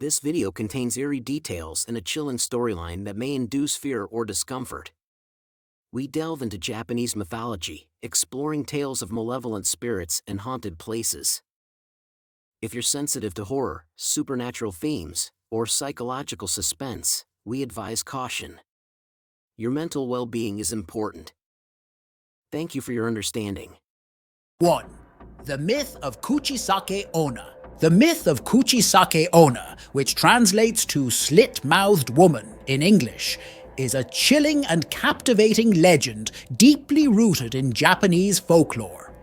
This video contains eerie details and a chilling storyline that may induce fear or discomfort. We delve into Japanese mythology, exploring tales of malevolent spirits and haunted places. If you're sensitive to horror, supernatural themes, or psychological suspense, we advise caution. Your mental well-being is important. Thank you for your understanding. 1. The myth of Kuchisake-onna. The myth of Kuchisake-onna, which translates to slit-mouthed woman in English, is a chilling and captivating legend deeply rooted in Japanese folklore.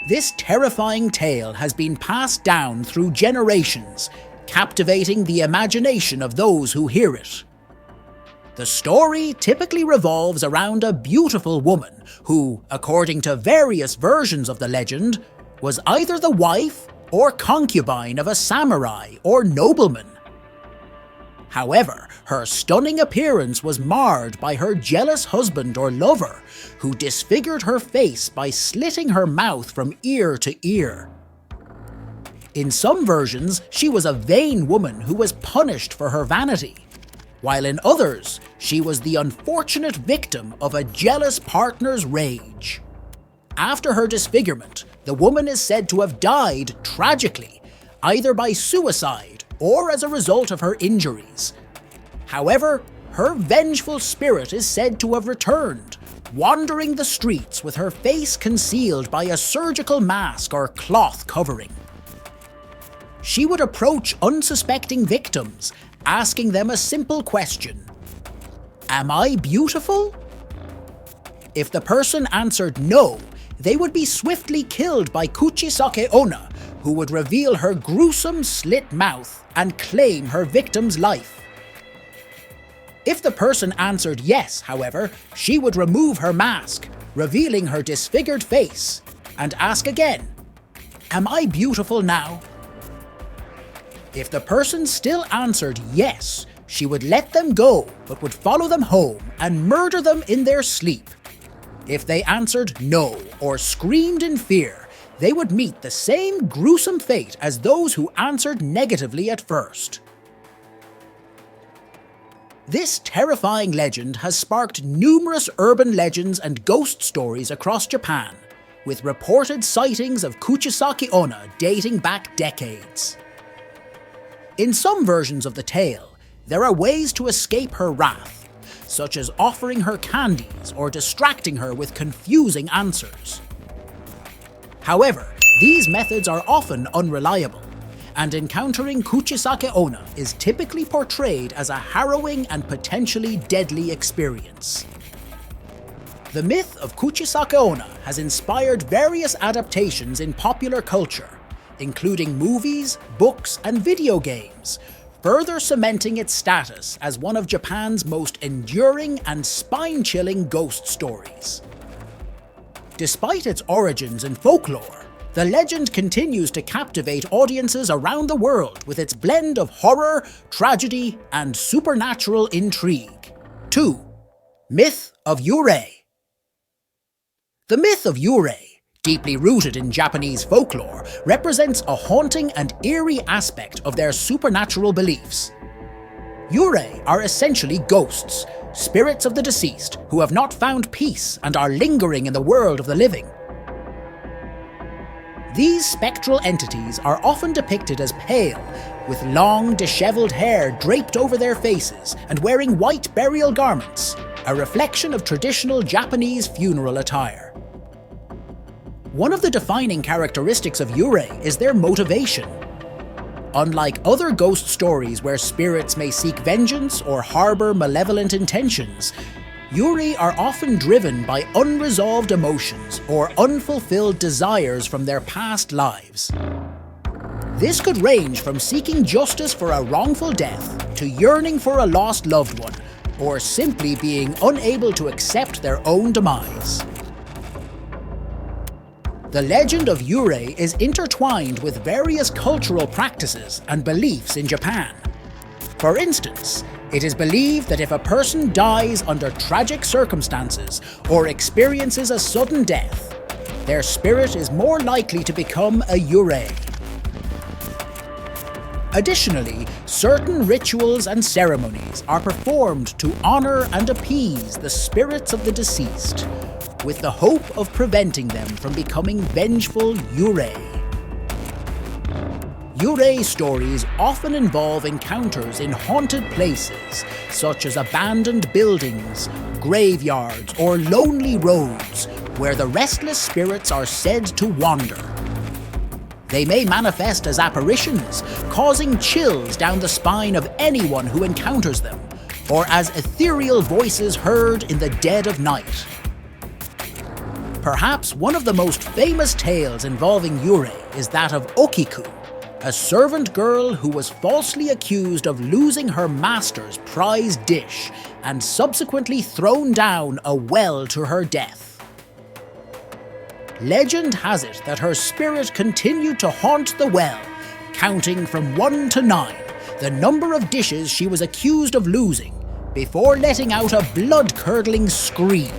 This terrifying tale has been passed down through generations, captivating the imagination of those who hear it. The story typically revolves around a beautiful woman who, according to various versions of the legend, was either the wife or concubine of a samurai or nobleman. However, her stunning appearance was marred by her jealous husband or lover, who disfigured her face by slitting her mouth from ear to ear. In some versions, she was a vain woman who was punished for her vanity, while in others, she was the unfortunate victim of a jealous partner's rage. After her disfigurement, the woman is said to have died tragically, either by suicide or as a result of her injuries. However, her vengeful spirit is said to have returned, wandering the streets with her face concealed by a surgical mask or cloth covering. She would approach unsuspecting victims, asking them a simple question: "Am I beautiful?" If the person answered no, they would be swiftly killed by Kuchisake-onna, who would reveal her gruesome slit mouth and claim her victim's life. If the person answered yes, however, she would remove her mask, revealing her disfigured face, and ask again, "Am I beautiful now?" If the person still answered yes, she would let them go, but would follow them home and murder them in their sleep. If they answered no or screamed in fear, they would meet the same gruesome fate as those who answered negatively at first. This terrifying legend has sparked numerous urban legends and ghost stories across Japan, with reported sightings of Kuchisake-onna dating back decades. In some versions of the tale, there are ways to escape her wrath, such as offering her candies or distracting her with confusing answers. However, these methods are often unreliable, and encountering Kuchisake-onna is typically portrayed as a harrowing and potentially deadly experience. The myth of Kuchisake-onna has inspired various adaptations in popular culture, including movies, books, and video games, further cementing its status as one of Japan's most enduring and spine-chilling ghost stories. Despite its origins in folklore, the legend continues to captivate audiences around the world with its blend of horror, tragedy, and supernatural intrigue. 2. Myth of Yurei. The myth of Yurei, deeply rooted in Japanese folklore, represents a haunting and eerie aspect of their supernatural beliefs. Yurei are essentially ghosts, spirits of the deceased who have not found peace and are lingering in the world of the living. These spectral entities are often depicted as pale, with long, disheveled hair draped over their faces and wearing white burial garments, a reflection of traditional Japanese funeral attire. One of the defining characteristics of Yurei is their motivation. Unlike other ghost stories where spirits may seek vengeance or harbour malevolent intentions, Yurei are often driven by unresolved emotions or unfulfilled desires from their past lives. This could range from seeking justice for a wrongful death to yearning for a lost loved one, or simply being unable to accept their own demise. The legend of Yurei is intertwined with various cultural practices and beliefs in Japan. For instance, it is believed that if a person dies under tragic circumstances or experiences a sudden death, their spirit is more likely to become a Yurei. Additionally, certain rituals and ceremonies are performed to honor and appease the spirits of the deceased, with the hope of preventing them from becoming vengeful Yurei. Yurei stories often involve encounters in haunted places, such as abandoned buildings, graveyards, or lonely roads, where the restless spirits are said to wander. They may manifest as apparitions, causing chills down the spine of anyone who encounters them, or as ethereal voices heard in the dead of night. Perhaps one of the most famous tales involving Yurei is that of Okiku, a servant girl who was falsely accused of losing her master's prized dish and subsequently thrown down a well to her death. Legend has it that her spirit continued to haunt the well, counting from 1 to 9, the number of dishes she was accused of losing, before letting out a blood-curdling scream.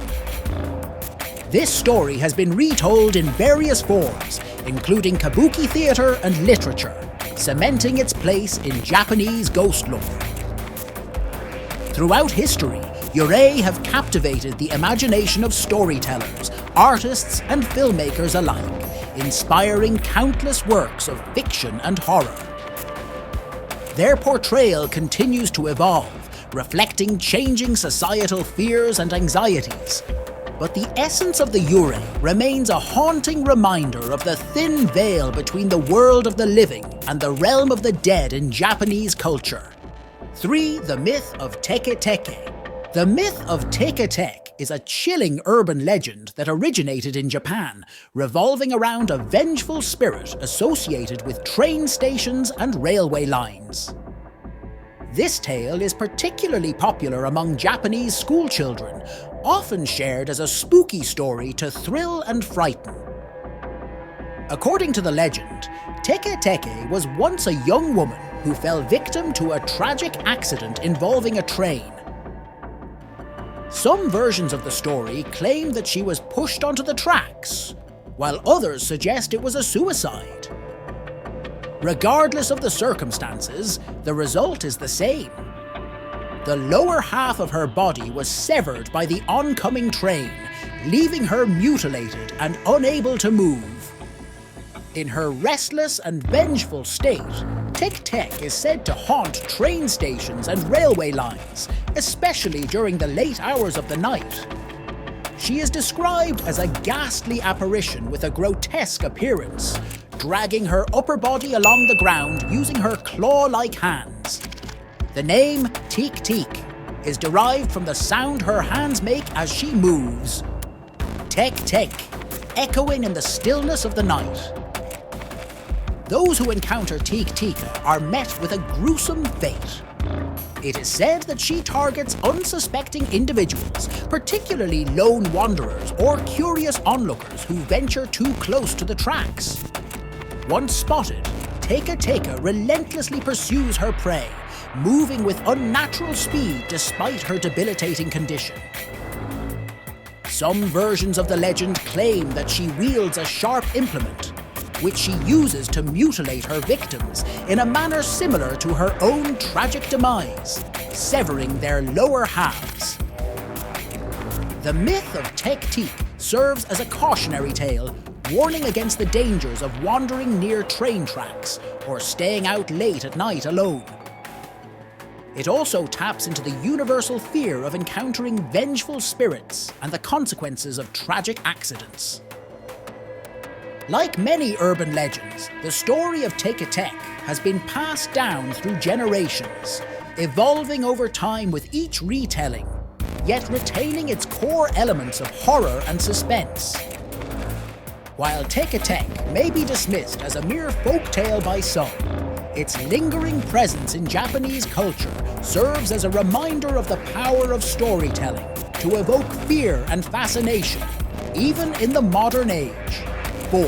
This story has been retold in various forms, including kabuki theatre and literature, cementing its place in Japanese ghost lore. Throughout history, Yurei have captivated the imagination of storytellers, artists and filmmakers alike, inspiring countless works of fiction and horror. Their portrayal continues to evolve, reflecting changing societal fears and anxieties. But the essence of the Yurei remains a haunting reminder of the thin veil between the world of the living and the realm of the dead in Japanese culture. 3. The myth of Teke Teke. The myth of Teke Teke is a chilling urban legend that originated in Japan, revolving around a vengeful spirit associated with train stations and railway lines. This tale is particularly popular among Japanese schoolchildren, often shared as a spooky story to thrill and frighten. According to the legend, Teke Teke was once a young woman who fell victim to a tragic accident involving a train. Some versions of the story claim that she was pushed onto the tracks, while others suggest it was a suicide. Regardless of the circumstances, the result is the same. The lower half of her body was severed by the oncoming train, leaving her mutilated and unable to move. In her restless and vengeful state, Teke Teke is said to haunt train stations and railway lines, especially during the late hours of the night. She is described as a ghastly apparition with a grotesque appearance, dragging her upper body along the ground using her claw-like hands. The name Teke Teke is derived from the sound her hands make as she moves. Teke Teke, echoing in the stillness of the night. Those who encounter Teke Teke are met with a gruesome fate. It is said that she targets unsuspecting individuals, particularly lone wanderers or curious onlookers who venture too close to the tracks. Once spotted, Teke Teke relentlessly pursues her prey, moving with unnatural speed despite her debilitating condition. Some versions of the legend claim that she wields a sharp implement, which she uses to mutilate her victims in a manner similar to her own tragic demise, severing their lower halves. The myth of Teke Teke serves as a cautionary tale, warning against the dangers of wandering near train tracks or staying out late at night alone. It also taps into the universal fear of encountering vengeful spirits and the consequences of tragic accidents. Like many urban legends, the story of Teke Teke has been passed down through generations, evolving over time with each retelling, yet retaining its core elements of horror and suspense. While Teke Teke may be dismissed as a mere folktale by some, its lingering presence in Japanese culture serves as a reminder of the power of storytelling to evoke fear and fascination, even in the modern age. 4.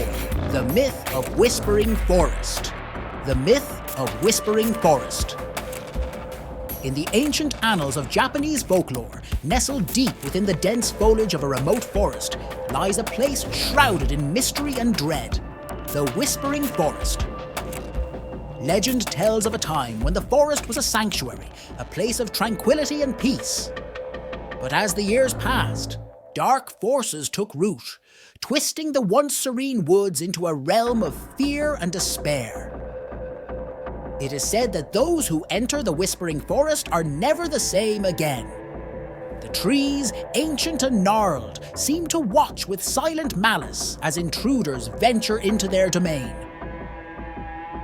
The myth of Whispering Forest. The myth of Whispering Forest. In the ancient annals of Japanese folklore, nestled deep within the dense foliage of a remote forest, lies a place shrouded in mystery and dread, the Whispering Forest. legend tells of a time when the forest was a sanctuary, a place of tranquility and peace. But as the years passed, dark forces took root, twisting the once serene woods into a realm of fear and despair. It is said that those who enter the Whispering Forest are never the same again. The trees, ancient and gnarled, seem to watch with silent malice as intruders venture into their domain.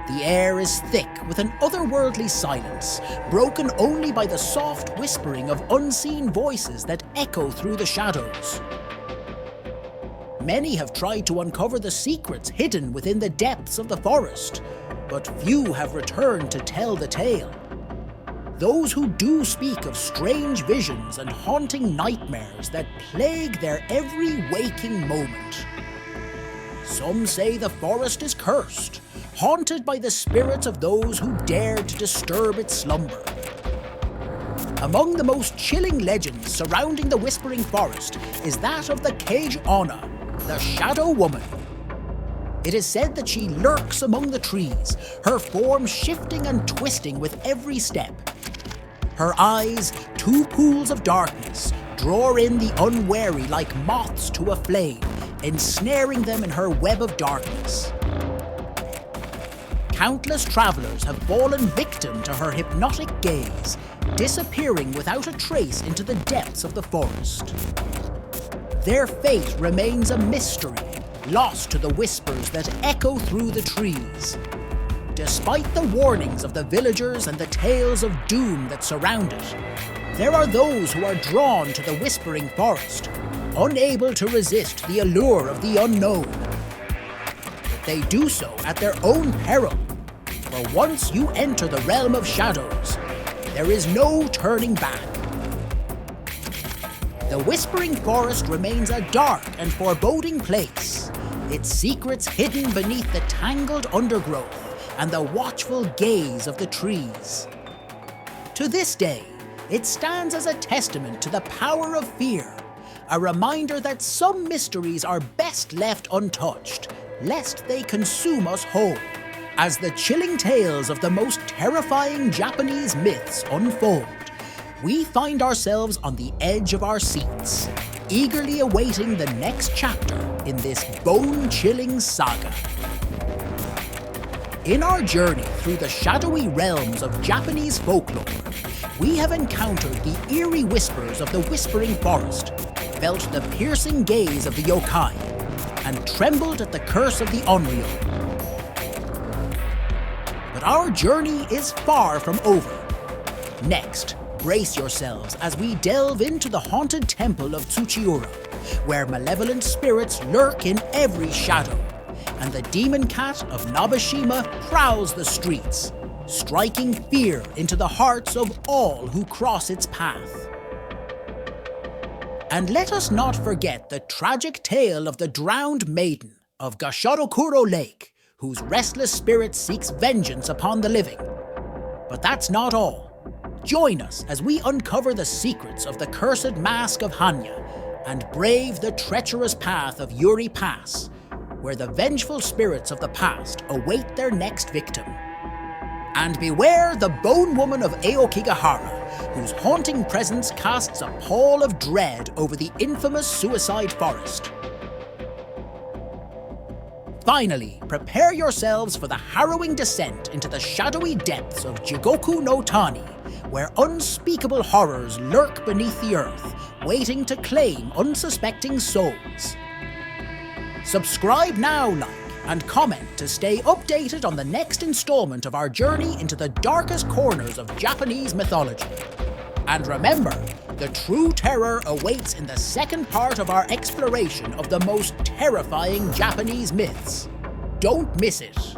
The air is thick with an otherworldly silence, broken only by the soft whispering of unseen voices that echo through the shadows. Many have tried to uncover the secrets hidden within the depths of the forest, but few have returned to tell the tale. Those who do speak of strange visions and haunting nightmares that plague their every waking moment. Some say the forest is cursed, haunted by the spirits of those who dared to disturb its slumber. Among the most chilling legends surrounding the Whispering Forest is that of the Kuchisake-onna, the Shadow Woman. It is said that she lurks among the trees, her form shifting and twisting with every step. Her eyes, two pools of darkness, draw in the unwary like moths to a flame, ensnaring them in her web of darkness. Countless travelers have fallen victim to her hypnotic gaze, disappearing without a trace into the depths of the forest. Their fate remains a mystery, lost to the whispers that echo through the trees. Despite the warnings of the villagers and the tales of doom that surround it, there are those who are drawn to the Whispering Forest, unable to resist the allure of the unknown. But they do so at their own peril, for once you enter the realm of shadows, there is no turning back. The Whispering Forest remains a dark and foreboding place, its secrets hidden beneath the tangled undergrowth and the watchful gaze of the trees. To this day, it stands as a testament to the power of fear, a reminder that some mysteries are best left untouched, lest they consume us whole. As the chilling tales of the most terrifying Japanese myths unfold, we find ourselves on the edge of our seats, eagerly awaiting the next chapter in this bone-chilling saga. In our journey through the shadowy realms of Japanese folklore, we have encountered the eerie whispers of the Whispering Forest, felt the piercing gaze of the yokai, and trembled at the curse of the unreal. But our journey is far from over. Next, brace yourselves as we delve into the haunted temple of Tsuchiura, where malevolent spirits lurk in every shadow, and the demon cat of Nabeshima prowls the streets, striking fear into the hearts of all who cross its path. And let us not forget the tragic tale of the drowned maiden of Gashadokuro Lake, whose restless spirit seeks vengeance upon the living. But that's not all. Join us as we uncover the secrets of the cursed mask of Hanya and brave the treacherous path of Yurei Pass, where the vengeful spirits of the past await their next victim. And beware the Bone Woman of Aokigahara, whose haunting presence casts a pall of dread over the infamous Suicide Forest. Finally, prepare yourselves for the harrowing descent into the shadowy depths of Jigoku no Tani, where unspeakable horrors lurk beneath the earth, waiting to claim unsuspecting souls. Subscribe now, like, and comment to stay updated on the next installment of our journey into the darkest corners of Japanese mythology. And remember, the true terror awaits in the second part of our exploration of the most terrifying Japanese myths. Don't miss it.